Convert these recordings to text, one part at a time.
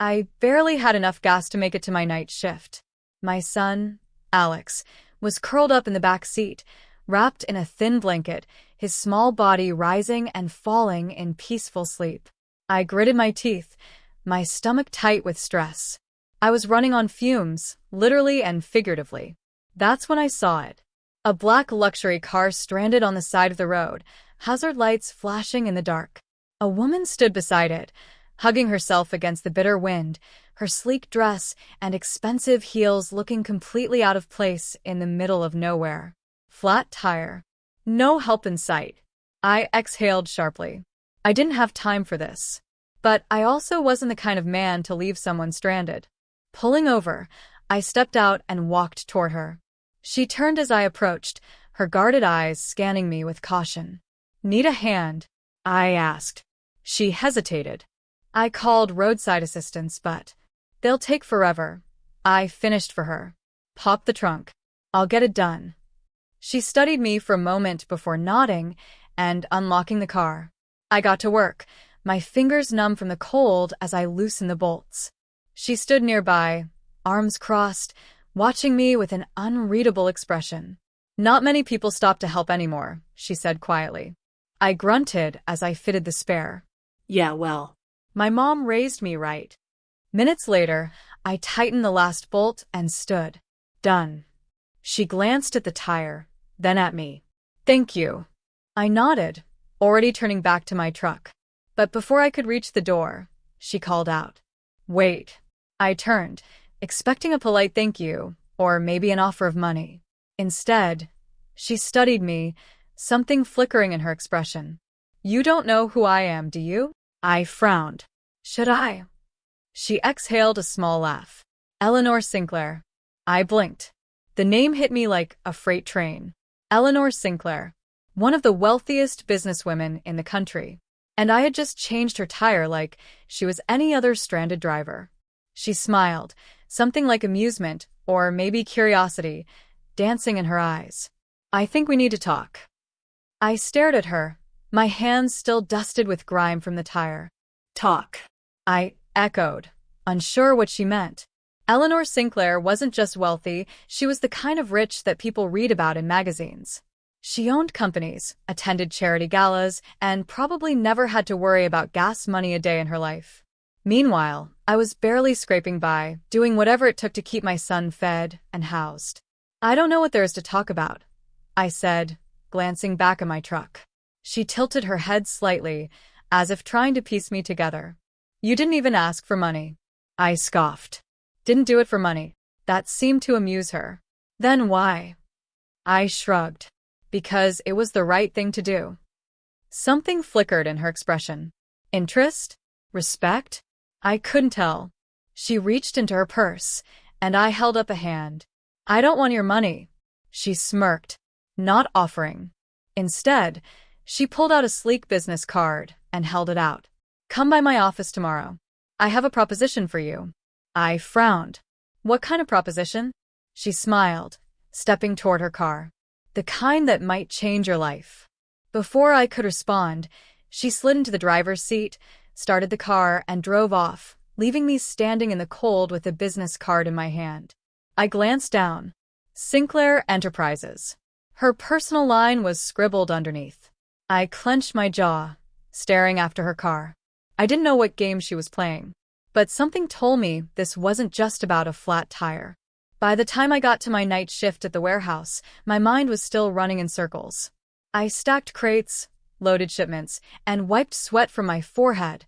I barely had enough gas to make it to my night shift. My son, Alex, was curled up in the back seat, wrapped in a thin blanket, his small body rising and falling in peaceful sleep. I gritted my teeth, my stomach tight with stress. I was running on fumes, literally and figuratively. That's when I saw it. A black luxury car stranded on the side of the road, hazard lights flashing in the dark. A woman stood beside it, hugging herself against the bitter wind, her sleek dress and expensive heels looking completely out of place in the middle of nowhere. Flat tire. No help in sight. I exhaled sharply. I didn't have time for this. But I also wasn't the kind of man to leave someone stranded. Pulling over, I stepped out and walked toward her. She turned as I approached, her guarded eyes scanning me with caution. "Need a hand?" I asked. She hesitated. I called roadside assistance, but they'll take forever. I finished for her. "Pop the trunk. I'll get it done." She studied me for a moment before nodding and unlocking the car. I got to work, my fingers numb from the cold as I loosened the bolts. She stood nearby, arms crossed, watching me with an unreadable expression. "Not many people stop to help anymore," she said quietly. I grunted as I fitted the spare. Yeah, well. My mom raised me right. Minutes later, I tightened the last bolt and stood. Done. She glanced at the tire, then at me. "Thank you." I nodded, already turning back to my truck. But before I could reach the door, she called out, "Wait." I turned, expecting a polite thank you, or maybe an offer of money. Instead, she studied me, something flickering in her expression. "You don't know who I am, do you?" I frowned. "Should I?" She exhaled a small laugh. "Eleanor Sinclair." I blinked. The name hit me like a freight train. Eleanor Sinclair, one of the wealthiest businesswomen in the country. And I had just changed her tire like she was any other stranded driver. She smiled, something like amusement, or maybe curiosity, dancing in her eyes. "I think we need to talk." I stared at her, my hands still dusted with grime from the tire. Talk. I echoed, unsure what she meant. Eleanor Sinclair wasn't just wealthy, she was the kind of rich that people read about in magazines. She owned companies, attended charity galas, and probably never had to worry about gas money a day in her life. Meanwhile, I was barely scraping by, doing whatever it took to keep my son fed and housed. "I don't know what there is to talk about," I said, glancing back at my truck. She tilted her head slightly, as if trying to piece me together. "You didn't even ask for money." I scoffed. "Didn't do it for money." That seemed to amuse her. "Then why?" I shrugged. "Because it was the right thing to do." Something flickered in her expression. Interest? Respect? I couldn't tell. She reached into her purse, and I held up a hand. "I don't want your money." She smirked, not offering. Instead, she pulled out a sleek business card and held it out. "Come by my office tomorrow. I have a proposition for you." I frowned. "What kind of proposition?" She smiled, stepping toward her car. "The kind that might change your life." Before I could respond, she slid into the driver's seat, started the car, and drove off, leaving me standing in the cold with a business card in my hand. I glanced down. Sinclair Enterprises. Her personal line was scribbled underneath. I clenched my jaw, staring after her car. I didn't know what game she was playing, but something told me this wasn't just about a flat tire. By the time I got to my night shift at the warehouse, my mind was still running in circles. I stacked crates, loaded shipments, and wiped sweat from my forehead,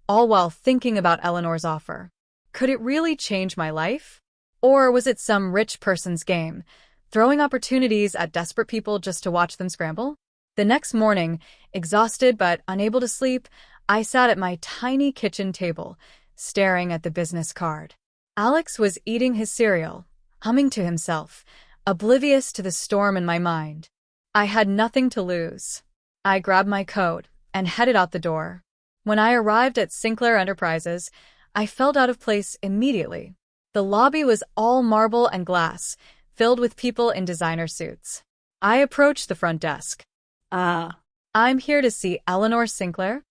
all while thinking about Eleanor's offer. Could it really change my life? Or was it some rich person's game, throwing opportunities at desperate people just to watch them scramble? The next morning, exhausted but unable to sleep, I sat at my tiny kitchen table, staring at the business card. Alex was eating his cereal, humming to himself, oblivious to the storm in my mind. I had nothing to lose. I grabbed my coat and headed out the door. When I arrived at Sinclair Enterprises, I felt out of place immediately. The lobby was all marble and glass, filled with people in designer suits. I approached the front desk. "I'm here to see Eleanor Sinclair."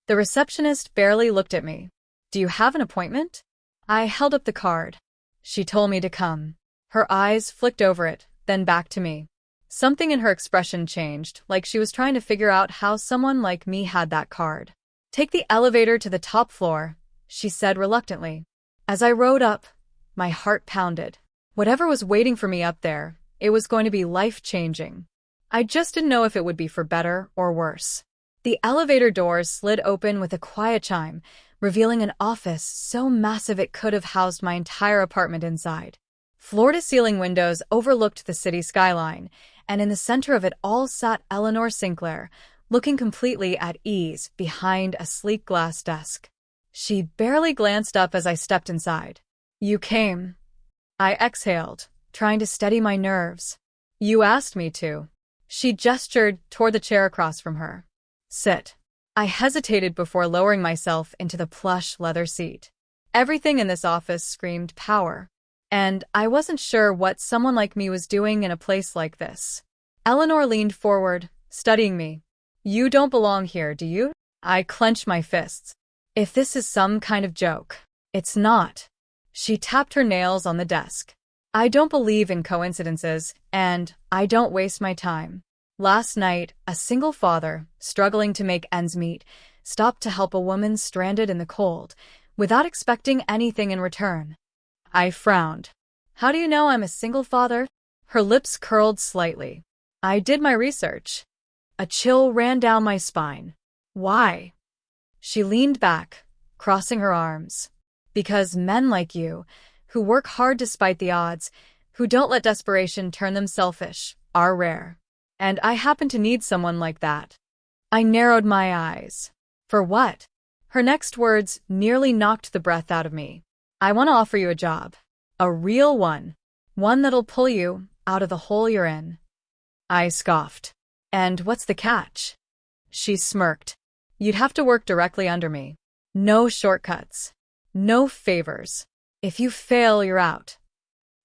The receptionist barely looked at me. Do you have an appointment? I held up the card. She told me to come. Her eyes flicked over it, then back to me. Something in her expression changed, like she was trying to figure out how someone like me had that card. Take the elevator to the top floor, she said reluctantly. As I rode up, my heart pounded. Whatever was waiting for me up there, it was going to be life-changing. I just didn't know if it would be for better or worse. The elevator doors slid open with a quiet chime, revealing an office so massive it could have housed my entire apartment inside. Floor-to-ceiling windows overlooked the city skyline, and in the center of it all sat Eleanor Sinclair, looking completely at ease behind a sleek glass desk. She barely glanced up as I stepped inside. You came. I exhaled, trying to steady my nerves. You asked me to. She gestured toward the chair across from her. Sit. I hesitated before lowering myself into the plush leather seat. Everything in this office screamed power. And I wasn't sure what someone like me was doing in a place like this. Eleanor leaned forward, studying me. You don't belong here, do you? I clenched my fists. If this is some kind of joke. It's not. She tapped her nails on the desk. I don't believe in coincidences, and I don't waste my time. Last night, a single father, struggling to make ends meet, stopped to help a woman stranded in the cold, without expecting anything in return. I frowned. How do you know I'm a single father? Her lips curled slightly. I did my research. A chill ran down my spine. Why? She leaned back, crossing her arms. Because men like you, who work hard despite the odds, who don't let desperation turn them selfish, are rare. And I happen to need someone like that. I narrowed my eyes. For what? Her next words nearly knocked the breath out of me. I want to offer you a job. A real one. One that'll pull you out of the hole you're in. I scoffed. And what's the catch? She smirked. You'd have to work directly under me. No shortcuts. No favors. If you fail, you're out.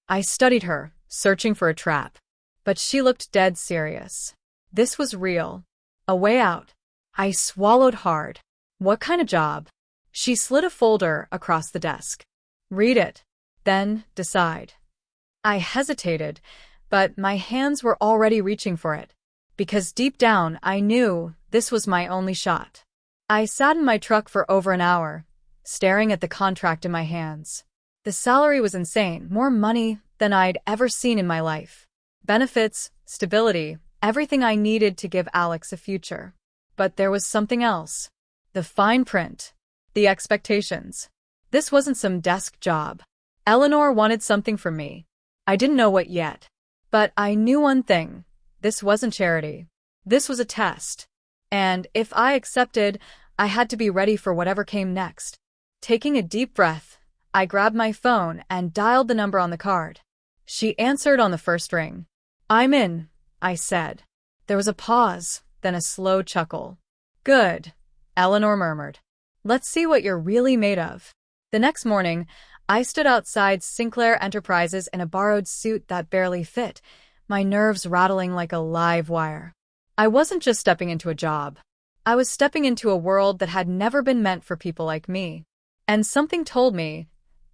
I studied her, searching for a trap. But she looked dead serious. This was real. A way out. I swallowed hard. What kind of job? She slid a folder across the desk. Read it. Then decide. I hesitated, but my hands were already reaching for it. Because deep down, I knew this was my only shot. I sat in my truck for over an hour, staring at the contract in my hands. The salary was insane, more money than I'd ever seen in my life. Benefits, stability, everything I needed to give Alex a future. But there was something else. The fine print. The expectations. This wasn't some desk job. Eleanor wanted something from me. I didn't know what yet. But I knew one thing. This wasn't charity. This was a test. And if I accepted, I had to be ready for whatever came next. Taking a deep breath, I grabbed my phone and dialed the number on the card. She answered on the first ring. I'm in, I said. There was a pause, then a slow chuckle. Good, Eleanor murmured. Let's see what you're really made of. The next morning, I stood outside Sinclair Enterprises in a borrowed suit that barely fit, my nerves rattling like a live wire. I wasn't just stepping into a job. I was stepping into a world that had never been meant for people like me. And something told me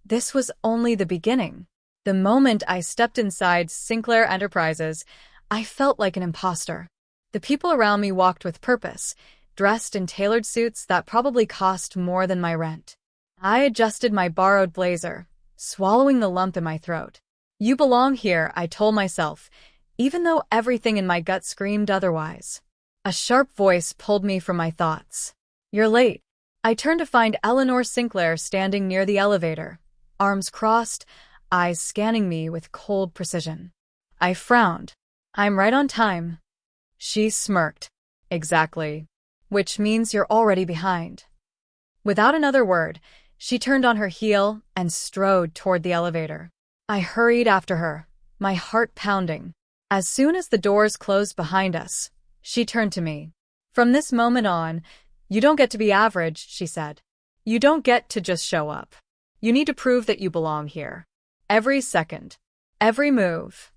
this was only the beginning. The moment I stepped inside Sinclair Enterprises, I felt like an imposter. The people around me walked with purpose, dressed in tailored suits that probably cost more than my rent. I adjusted my borrowed blazer, swallowing the lump in my throat. You belong here, I told myself, even though everything in my gut screamed otherwise. A sharp voice pulled me from my thoughts. You're late. I turned to find Eleanor Sinclair standing near the elevator, arms crossed, eyes scanning me with cold precision. I frowned. I'm right on time. She smirked. Exactly. Which means you're already behind. Without another word, she turned on her heel and strode toward the elevator. I hurried after her, my heart pounding. As soon as the doors closed behind us, she turned to me. From this moment on, you don't get to be average, she said. You don't get to just show up. You need to prove that you belong here. Every second. Every move.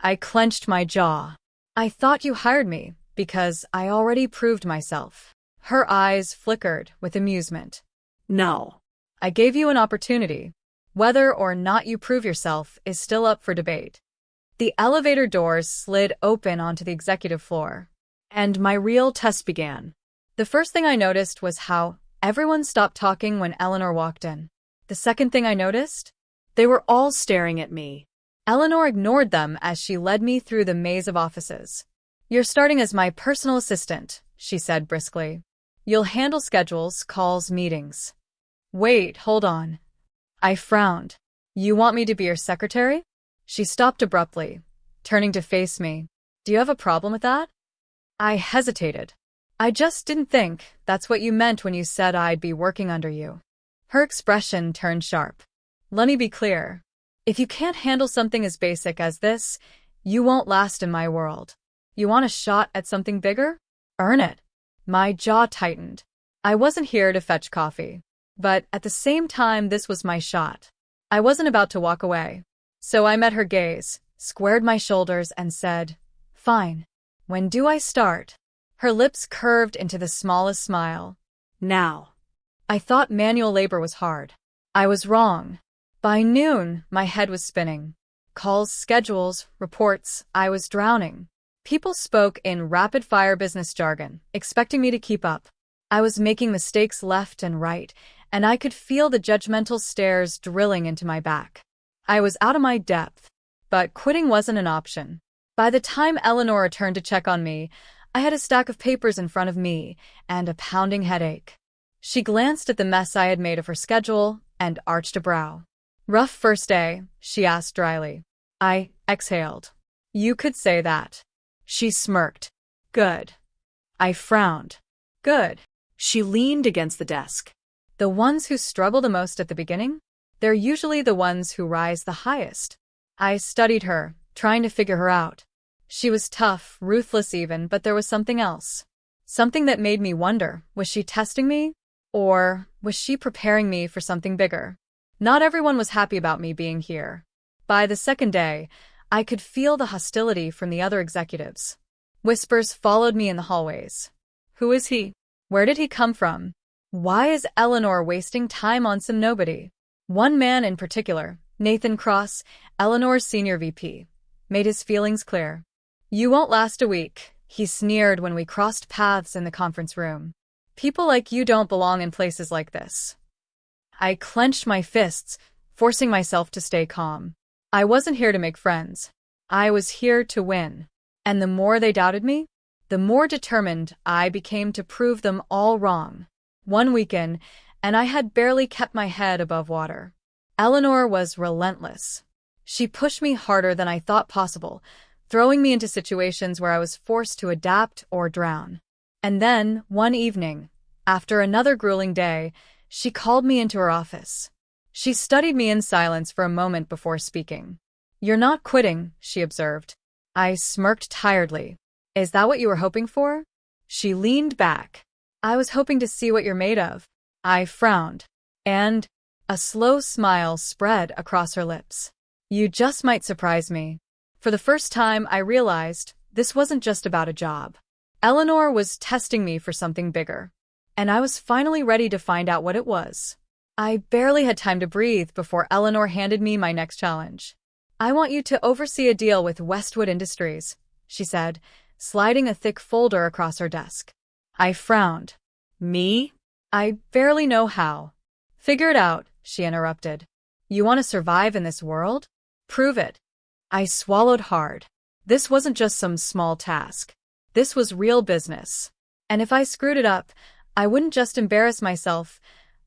I clenched my jaw. I thought you hired me because I already proved myself. Her eyes flickered with amusement. No. I gave you an opportunity. Whether or not you prove yourself is still up for debate. The elevator doors slid open onto the executive floor, and my real test began. The first thing I noticed was how everyone stopped talking when Eleanor walked in. The second thing I noticed? They were all staring at me. Eleanor ignored them as she led me through the maze of offices. You're starting as my personal assistant, she said briskly. You'll handle schedules, calls, meetings. Wait, hold on. I frowned. You want me to be your secretary? She stopped abruptly, turning to face me. Do you have a problem with that? I hesitated. I just didn't think that's what you meant when you said I'd be working under you. Her expression turned sharp. Let me be clear. If you can't handle something as basic as this, you won't last in my world. You want a shot at something bigger? Earn it. My jaw tightened. I wasn't here to fetch coffee. But at the same time, this was my shot. I wasn't about to walk away. So I met her gaze, squared my shoulders, and said, Fine. When do I start? Her lips curved into the smallest smile. Now. I thought manual labor was hard. I was wrong. By noon, my head was spinning. Calls, schedules, reports, I was drowning. People spoke in rapid-fire business jargon, expecting me to keep up. I was making mistakes left and right, and I could feel the judgmental stares drilling into my back. I was out of my depth, but quitting wasn't an option. By the time Eleanor returned to check on me, I had a stack of papers in front of me and a pounding headache. She glanced at the mess I had made of her schedule and arched a brow. Rough first day, she asked dryly. I exhaled. You could say that. She smirked. Good. I frowned. Good. She leaned against the desk. The ones who struggle the most at the beginning? They're usually the ones who rise the highest. I studied her, trying to figure her out. She was tough, ruthless even, but there was something else. Something that made me wonder, was she testing me? Or was she preparing me for something bigger? Not everyone was happy about me being here. By the second day, I could feel the hostility from the other executives. Whispers followed me in the hallways. Who is he? Where did he come from? Why is Eleanor wasting time on some nobody? One man in particular, Nathan Cross, Eleanor's senior VP, made his feelings clear. You won't last a week, he sneered when we crossed paths in the conference room. People like you don't belong in places like this. I clenched my fists, forcing myself to stay calm. I wasn't here to make friends. I was here to win. And the more they doubted me, the more determined I became to prove them all wrong. One week in, and I had barely kept my head above water. Eleanor was relentless. She pushed me harder than I thought possible, throwing me into situations where I was forced to adapt or drown. And then, one evening, after another grueling day, she called me into her office. She studied me in silence for a moment before speaking. You're not quitting, she observed. I smirked tiredly. Is that what you were hoping for? She leaned back. I was hoping to see what you're made of. I frowned, and a slow smile spread across her lips. You just might surprise me. For the first time, I realized this wasn't just about a job. Eleanor was testing me for something bigger, and I was finally ready to find out what it was. I barely had time to breathe before Eleanor handed me my next challenge. I want you to oversee a deal with Westwood Industries, she said, sliding a thick folder across her desk. I frowned. Me? I barely know how. Figure it out, she interrupted. You want to survive in this world? Prove it. I swallowed hard. This wasn't just some small task. This was real business. And if I screwed it up, I wouldn't just embarrass myself,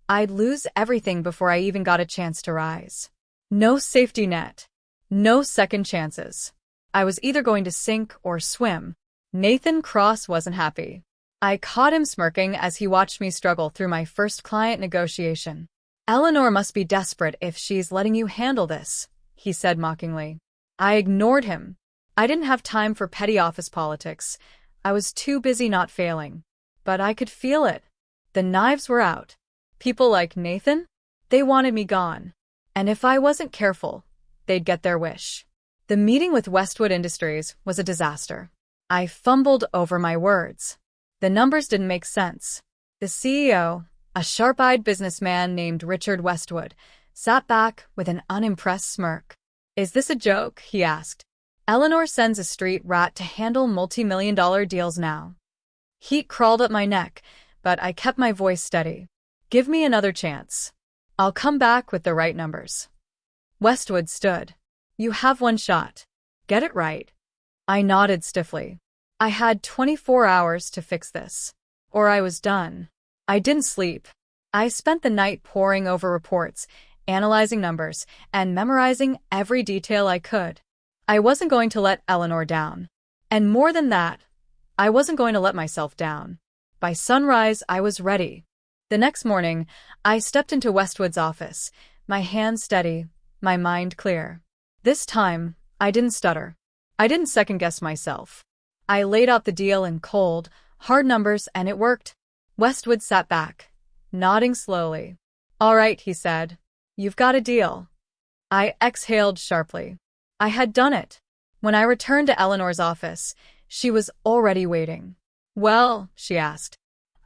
I'd lose everything before I even got a chance to rise. No safety net. No second chances. I was either going to sink or swim. Nathan Cross wasn't happy. I caught him smirking as he watched me struggle through my first client negotiation. Eleanor must be desperate if she's letting you handle this, he said mockingly. I ignored him. I didn't have time for petty office politics. I was too busy not failing. But I could feel it. The knives were out. People like Nathan? They wanted me gone. And if I wasn't careful, they'd get their wish. The meeting with Westwood Industries was a disaster. I fumbled over my words. The numbers didn't make sense. The CEO, A sharp-eyed businessman named Richard Westwood sat back with an unimpressed smirk. "Is this a joke?" he asked. "Eleanor sends a street rat to handle multi-million-dollar deals now." Heat crawled up my neck, but I kept my voice steady. "Give me another chance. I'll come back with the right numbers." Westwood stood. "You have one shot. Get it right." I nodded stiffly. I had 24 hours to fix this, or I was done. I didn't sleep. I spent the night poring over reports, analyzing numbers, and memorizing every detail I could. I wasn't going to let Eleanor down. And more than that, I wasn't going to let myself down. By sunrise, I was ready. The next morning, I stepped into Westwood's office, my hands steady, my mind clear. This time, I didn't stutter. I didn't second-guess myself. I laid out the deal in cold, hard numbers, and it worked. Westwood sat back, nodding slowly. "All right," he said. "You've got a deal." I exhaled sharply. I had done it. When I returned to Eleanor's office, she was already waiting. "Well?" she asked.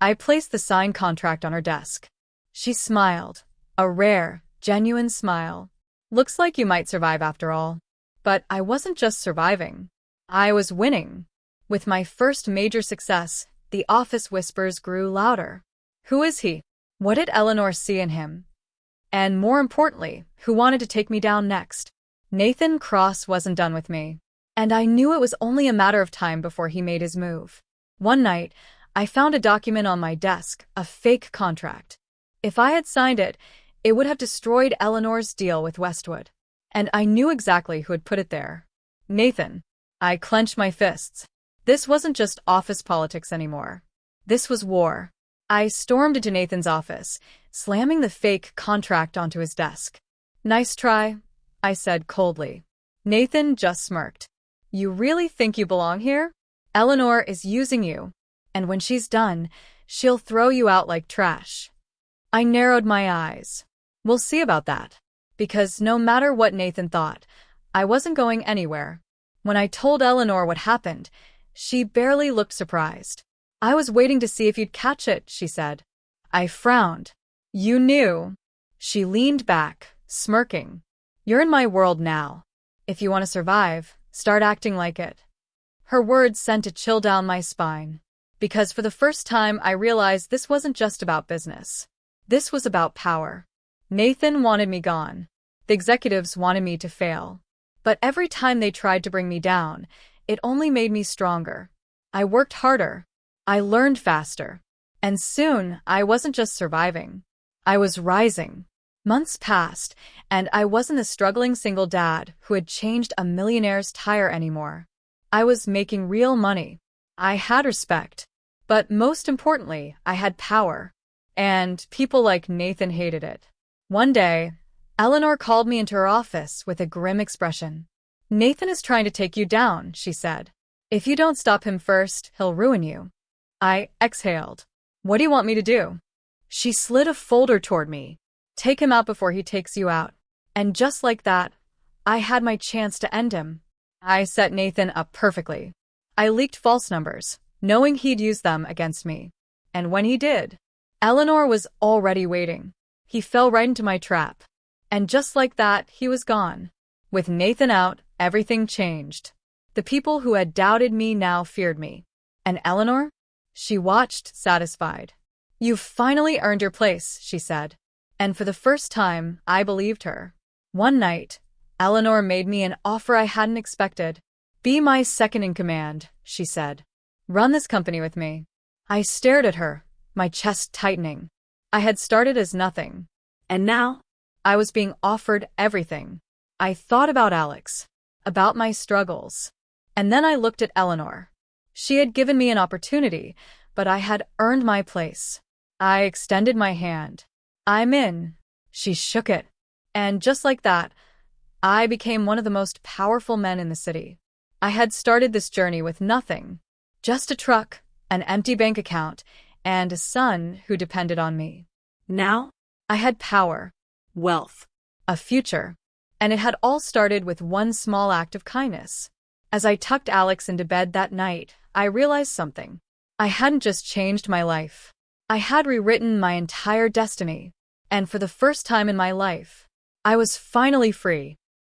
I placed the signed contract on her desk. She smiled, a rare, genuine smile. "Looks like you might survive after all." But I wasn't just surviving. I was winning. With my first major success, the office whispers grew louder. Who is he? What did Eleanor see in him? And more importantly, who wanted to take me down next? Nathan Cross wasn't done with me. And I knew it was only a matter of time before he made his move. One night, I found a document on my desk, a fake contract. If I had signed it, it would have destroyed Eleanor's deal with Westwood. And I knew exactly who had put it there. Nathan. I clenched my fists. This wasn't just office politics anymore. This was war. I stormed into Nathan's office, slamming the fake contract onto his desk. "Nice try," I said coldly. Nathan just smirked. "You really think you belong here? Eleanor is using you, and when she's done, she'll throw you out like trash." I narrowed my eyes. "We'll see about that." Because no matter what Nathan thought, I wasn't going anywhere. When I told Eleanor what happened, she barely looked surprised. "I was waiting to see if you'd catch it," she said. I frowned. "You knew." She leaned back, smirking. "You're in my world now. If you want to survive, start acting like it." Her words sent a chill down my spine. Because for the first time, I realized this wasn't just about business. This was about power. Nathan wanted me gone. The executives wanted me to fail. But every time they tried to bring me down, it only made me stronger. I worked harder. I learned faster. And soon, I wasn't just surviving. I was rising. Months passed, and I wasn't the struggling single dad who had changed a millionaire's tire anymore. I was making real money. I had respect. But most importantly, I had power. And people like Nathan hated it. One day, Eleanor called me into her office with a grim expression. "Nathan is trying to take you down," she said. "If you don't stop him first, he'll ruin you." I exhaled. "What do you want me to do?" She slid a folder toward me. "Take him out before he takes you out." And just like that, I had my chance to end him. I set Nathan up perfectly. I leaked false numbers, knowing he'd use them against me. And when he did, Eleanor was already waiting. He fell right into my trap. And just like that, he was gone. With Nathan out, everything changed. The people who had doubted me now feared me. And Eleanor? She watched, satisfied. "You've finally earned your place," she said. And for the first time, I believed her. One night, Eleanor made me an offer I hadn't expected. "Be my second in command," she said. "Run this company with me." I stared at her, my chest tightening. I had started as nothing. And now? I was being offered everything. I thought about Alex, about my struggles. And then I looked at Eleanor. She had given me an opportunity, but I had earned my place. I extended my hand. "I'm in." She shook it. And just like that, I became one of the most powerful men in the city. I had started this journey with nothing. Just a truck, an empty bank account, and a son who depended on me. Now? I had power, Wealth. a future, and it had all started with one small act of kindness. As I tucked Alex into bed that night, I realized something. I hadn't just changed my life. I had rewritten my entire destiny, and for the first time in my life, I was finally free.